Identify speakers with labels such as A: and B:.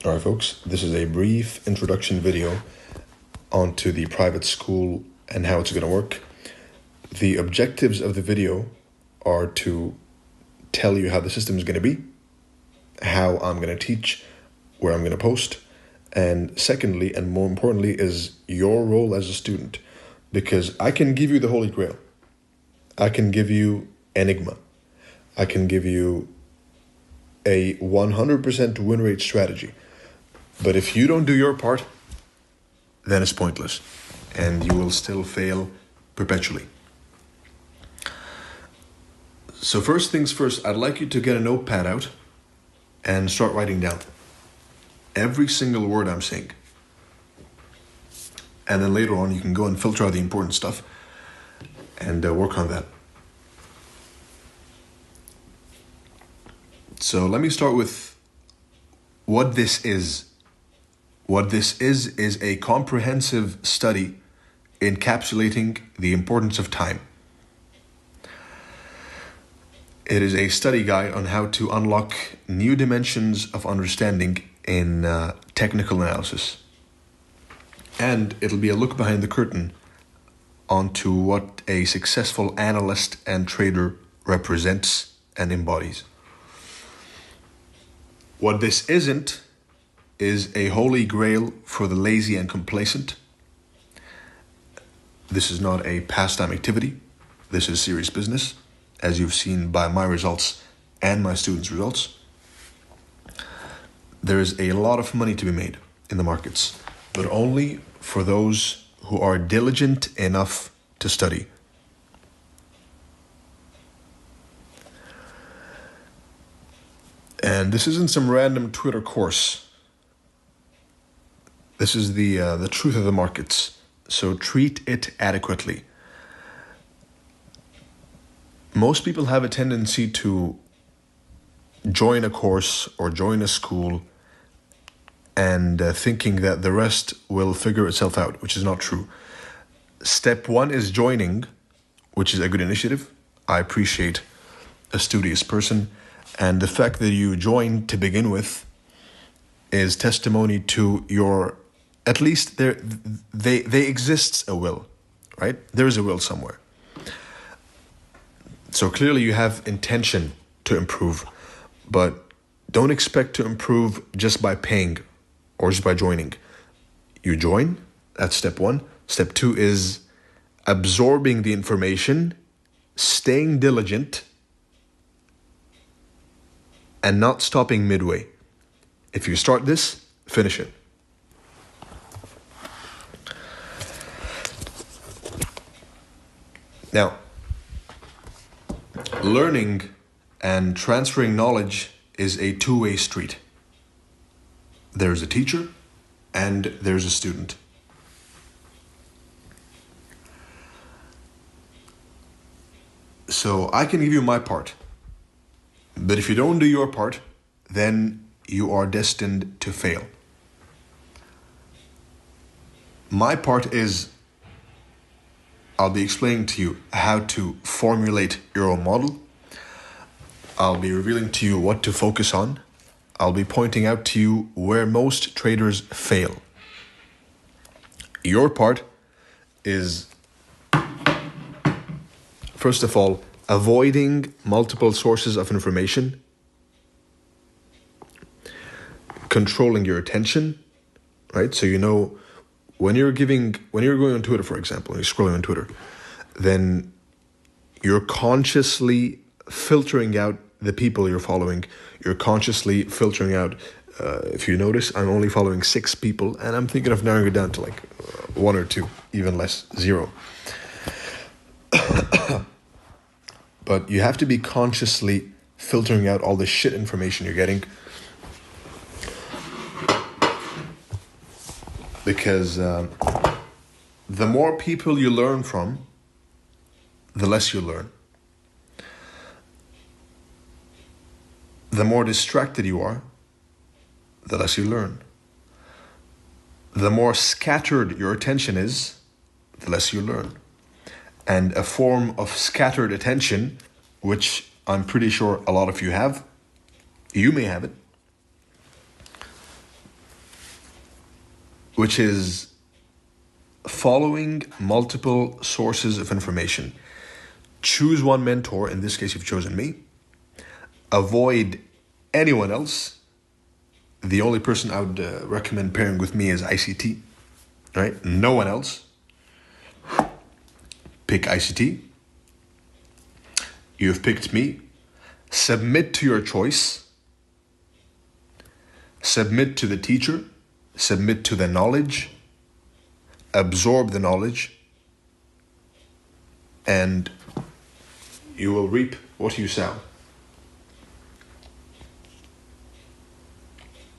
A: Alright folks, this is a brief introduction video onto the private school and how it's going to work. The objectives of the video are to tell you how the system is going to be, how I'm going to teach, where I'm going to post, and secondly, and more importantly, is your role as a student. Because I can give you the Holy Grail. I can give you Enigma. I can give you a 100% win rate strategy. But if you don't do your part, then it's pointless. And you will still fail perpetually. So first things first, I'd like you to get a notepad out and start writing down every single word I'm saying. And then later on, you can go and filter out the important stuff and work on that. So let me start with what this is. What this is a comprehensive study encapsulating the importance of time. It is a study guide on how to unlock new dimensions of understanding in technical analysis. And it'll be a look behind the curtain onto what a successful analyst and trader represents and embodies. What this isn't is a holy grail for the lazy and complacent. This is not a pastime activity. This is serious business, as you've seen by my results and my students' results. There is a lot of money to be made in the markets, but only for those who are diligent enough to study. And this isn't some random Twitter course. This is the truth of the markets, so treat it adequately. Most people have a tendency to join a course or join a school and thinking that the rest will figure itself out, which is not true. Step one is joining, which is a good initiative. I appreciate a studious person, and the fact that you joined to begin with is testimony to your, at least they exists a will, right? There is a will somewhere. So clearly you have intention to improve, but don't expect to improve just by paying or just by joining. You join, that's step one. Step two is absorbing the information, staying diligent, and not stopping midway. If you start this, finish it. Now, learning and transferring knowledge is a two-way street. There's a teacher and there's a student. So I can give you my part, but if you don't do your part, then you are destined to fail. My part is I'll be explaining to you how to formulate your own model. I'll be revealing to you what to focus on. I'll be pointing out to you where most traders fail. Your part is, first of all, avoiding multiple sources of information, controlling your attention, right? So you know, when you're going on Twitter, for example, when you're scrolling on Twitter, then you're consciously filtering out the people you're following. You're consciously filtering out, if you notice, I'm only following 6 people, and I'm thinking of narrowing it down to like 1 or 2, even less, 0. But you have to be consciously filtering out all the shit information you're getting, because the more people you learn from, the less you learn. The more distracted you are, the less you learn. The more scattered your attention is, the less you learn. And a form of scattered attention, which I'm pretty sure a lot of you have, you may have it, which is following multiple sources of information. Choose one mentor. In this case, you've chosen me. Avoid anyone else. The only person I would recommend pairing with me is ICT. Right? No one else. Pick ICT. You have picked me. Submit to your choice. Submit to the teacher. Submit to the knowledge. Absorb the knowledge. And you will reap what you sow.